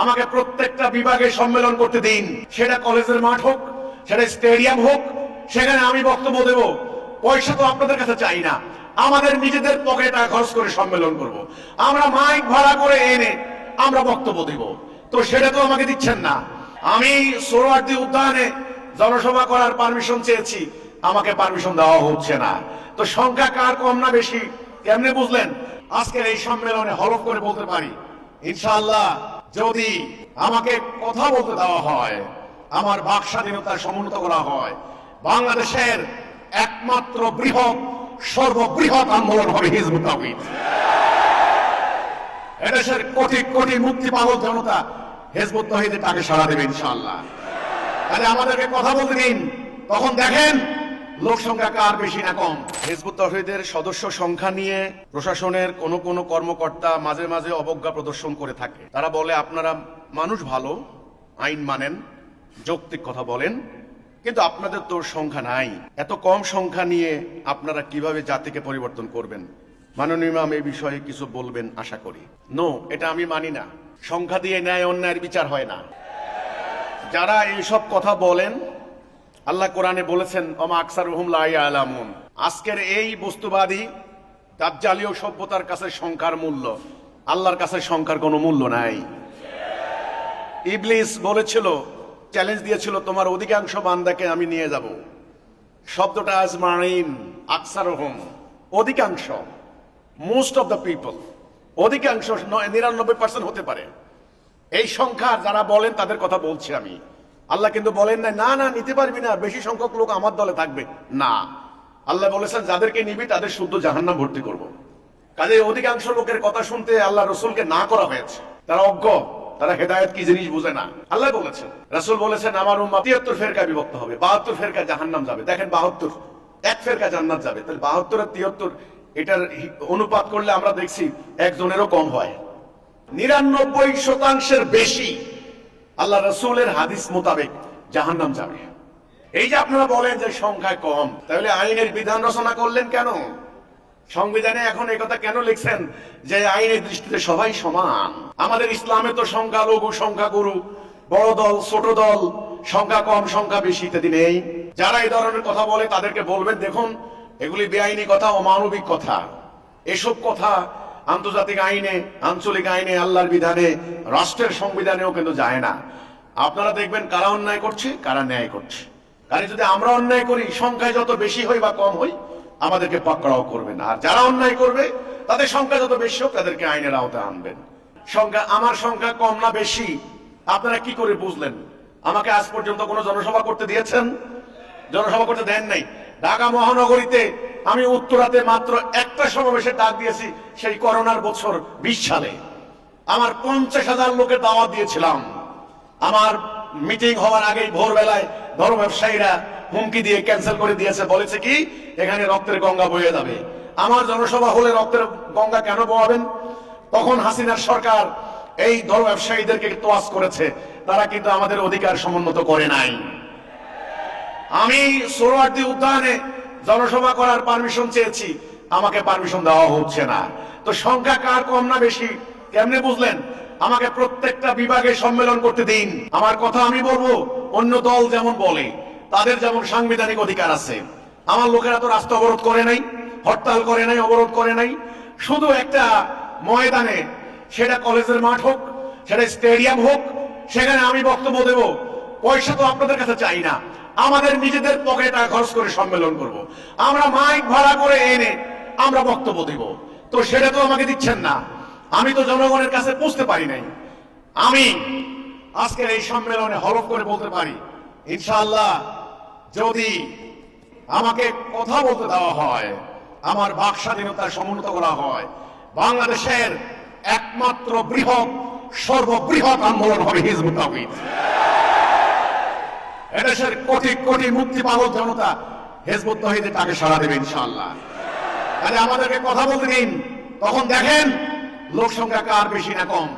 আমাকে প্রত্যেকটা বিভাগে সম্মেলন করতে দিন, সেটা কলেজের মাঠ হোক, সেটা স্টেডিয়াম হোক, সেখানে আমি বক্তব্য দেব। পয়সা তো আপনাদের কাছে চাই না, আমাদের নিজেদের পকেটে টাকা খরচ করে সম্মেলন করব। আমরা মাইক ভাড়া করে এনে আমরা বক্তব্য দেব, তো সেটা তো আমাকে দিচ্ছেন না। আমি সোহরাওয়ার্দী উদ্যানে জনসভা করার পারমিশন চেয়েছি, আমাকে পারমিশন দেওয়া হচ্ছে না। তো সংখ্যা কার কম না বেশি কেমনে বুঝলেন? আজকের এই সম্মেলনে হলফ করে বলতে পারি, ইনশাআল্লাহ যদি আমাকে কথা বলতে দেওয়া হয়, আমার বাক স্বাধীনতা সমুন্নত করা হয়, বাংলাদেশের একমাত্র বৃহৎ সর্ববৃহৎ আন্দোলন হবে হিজবুত তাওহীদ। এদেশের কোটি কোটি মুক্তি পাগল জনতা হিজবুত তাওহীদের ডাকে সাড়া দেবে ইনশাআল্লাহ। তাহলে আমাদেরকে কথা বলতে দিন, তখন দেখেন লোক সংখ্যা কার বেশি না কম। হিজবুত তাওহীদের সদস্য সংখ্যা নিয়ে প্রশাসনের কোন কর্মকর্তা মাঝে মাঝে অবজ্ঞা প্রদর্শন করে থাকে। তারা বলে আপনারা মানুষ ভালো, আইন মানেন, যৌক্তিক কথা বলেন, কিন্তু আপনাদের তো সংখ্যা নাই। এত কম সংখ্যা নিয়ে আপনারা কিভাবে জাতিকে পরিবর্তন করবেন? মাননীয় ইমাম এই বিষয়ে কিছু বলবেন আশা করি। নো, এটা আমি মানি না। সংখ্যা দিয়ে ন্যায় অন্যায়ের বিচার হয় না। যারা এইসব কথা বলেন, আল্লাহ কোরআনে বলেছেন ওমা আকসারুহুম লা ইয়ালামুন। আজকের এই বস্তুবাদী দাজ্জালীয় সভ্যতার কাছে সংখ্যার মূল্য, আল্লাহর কাছে সংখ্যার কোনো মূল্য নাই। ইবলিস বলেছিল, চ্যালেঞ্জ দিয়েছিল, তোমার অধিকাংশ বান্দাকে আমি নিয়ে যাব। শব্দটা আজমাইন, আকসারুহুম অধিকাংশ, মোস্ট অফ দ্য পিপল, অধিকাংশ 99% হতে পারে। এই সংখ্যা যারা বলেন তাদের কথা বলছি আমি। আল্লাহ কিন্তু বলেন না না নিতে পারবি না, বেশি সংখ্যক লোক আমার দলে থাকবে না। আল্লাহ বলেছেন যাদেরকে নিবি তাদের শুদ্ধ জাহান্নাম ভর্তি করব। কাজে অধিকাংশ লোকের কথা শুনতে আল্লাহ রসুলকে না করা হয়েছে। তারা অজ্ঞ, তারা হেদায়েত কি জিনিস বুঝে না। আল্লাহ বলেছেন, রাসূল বলেছেন আমার উম্মত 73 ফেরকায় বিভক্ত হবে, 72 ফেরকা জাহান্নাম যাবে। দেখেন 72, এক ফেরকা জান্নাত যাবে। তাহলে 72 আর 73 এটার অনুপাত করলে আমরা দেখছি একজনেরও কম হয়। 99% বেশি আল্লাহ রসুলের হাদিস মোতাবেক জাহান্নাম যাবে। এই যে আপনারা বলেন যে সংখ্যায় কম, তাহলে আইনের বিধান রচনা করলেন কেন? সংবিধানে এখন এই কথা কেন লিখছেন যে আইনের দৃষ্টিতে সবাই সমান? আমাদের ইসলামে তো সংখ্যালঘু, সংখ্যাগুরু, বড় দল, ছোট দল, সংখ্যা কম, সংখ্যা বেশি ইত্যাদি নেই। যারা এই ধরনের কথা বলে তাদেরকে বলবেন, দেখুন এগুলি বেআইনি কথা, অমানবিক কথা। এসব কথা আন্তর্জাতিক আইনে, আঞ্চলিক আইনে, আল্লাহর বিধানে, রাষ্ট্রের সংবিধানেও কিন্তু যায় না। আপনারা দেখবেন কারা অন্যায় করছে, কারা ন্যায় করছে। কারণ যদি আমরা অন্যায় করি, সংখ্যায় যত বেশি হই বা কম হই, আমাদেরকে পাকড়াও করবেন। আর যারা অন্যায় করবে তাদের সংখ্যা যত বেশি হোক, তাদেরকে আইনের আওতায় আনবেন। সংখ্যা, আমার সংখ্যা কম না বেশি আপনারা কি করে বুঝলেন? আমাকে আজ পর্যন্ত কোনো জনসভা করতে দিয়েছেন? জনসভা করতে দেন নাই। ঢাকা মহানগরীতে আমি উত্তরাতে মাত্র একটা সমাবেশে ডাক দিয়েছি, সেই করোনার বছর 20 সালে। আমার 50,000 লোকের দাওয়াত দিয়েছিলাম। আমার মিটিং হওয়ার আগেই ভোরবেলায় ধর্ম ব্যবসায়ীরা হুমকি দিয়ে ক্যান্সেল করে দিয়েছে। বলেছে কি, এখানে রক্তের গঙ্গা বয়ে যাবে। আমার জনসভা হলে রক্তের গঙ্গা কেন বয়াবেন? তখন হাসিনার সরকার এই ধর্ম ব্যবসায়ীদেরকে তোয়াজ করেছে, তারা কিন্তু আমাদের অধিকার সমুন্নত করে নাই। আমি সোহরাওয়ার্দী উদ্যানে জনসভা করার পারমিশন চেয়েছি, আমাকে পারমিশন দেওয়া হচ্ছে না। তো সংখ্যা কার কম না বেশি কেমনে বুঝলেন? আমাকে প্রত্যেকটা বিভাগে সম্মেলন করতে দিন, আমার কথা আমি বলবো। অন্য দল যেমন বলে, তাদের যেমন সাংবিধানিক অধিকার আছে। আমার লোকেরা তো রাস্তা অবরোধ করে নাই, হরতাল করে নাই, অবরোধ করে নাই। শুধু একটা ময়দানে, সেটা কলেজের মাঠ হোক, সেটা স্টেডিয়াম হোক, সেখানে আমি বক্তব্য দেব। পয়সা তো আপনাদের কাছে চাই না, আমাদের নিজেদের পকেটে টাকা খরচ করে সম্মেলন করব। আমরা মাইক ভাড়া করে এনে আমরা বক্তব্য দেব, তো সেটা তো আমাকে দিচ্ছেন না। আমি তো জনগণের কাছে পৌঁছতে পারি নাই। আমি আজকের এই সম্মেলনে হলফ করে বলতে পারি, ইনশাআল্লাহ যদি আমাকে কথা বলতে দেওয়া হয়, আমার বাক স্বাধীনতা সমুন্নত করা হয়, বাংলাদেশের একমাত্র বৃহৎ সর্ববৃহৎ আন্দোলন হবে হিজবুত তাওহীদ। এদেশের কোটি কোটি মুক্তি পাগল জনতা হিজবুত তাওহীদের ডাকে সাড়া দেবে ইনশাআল্লাহ। তাহলে আমাদেরকে কথা বলতে দিন, তখন দেখেন লোক সংখ্যা কার বেশি না কম।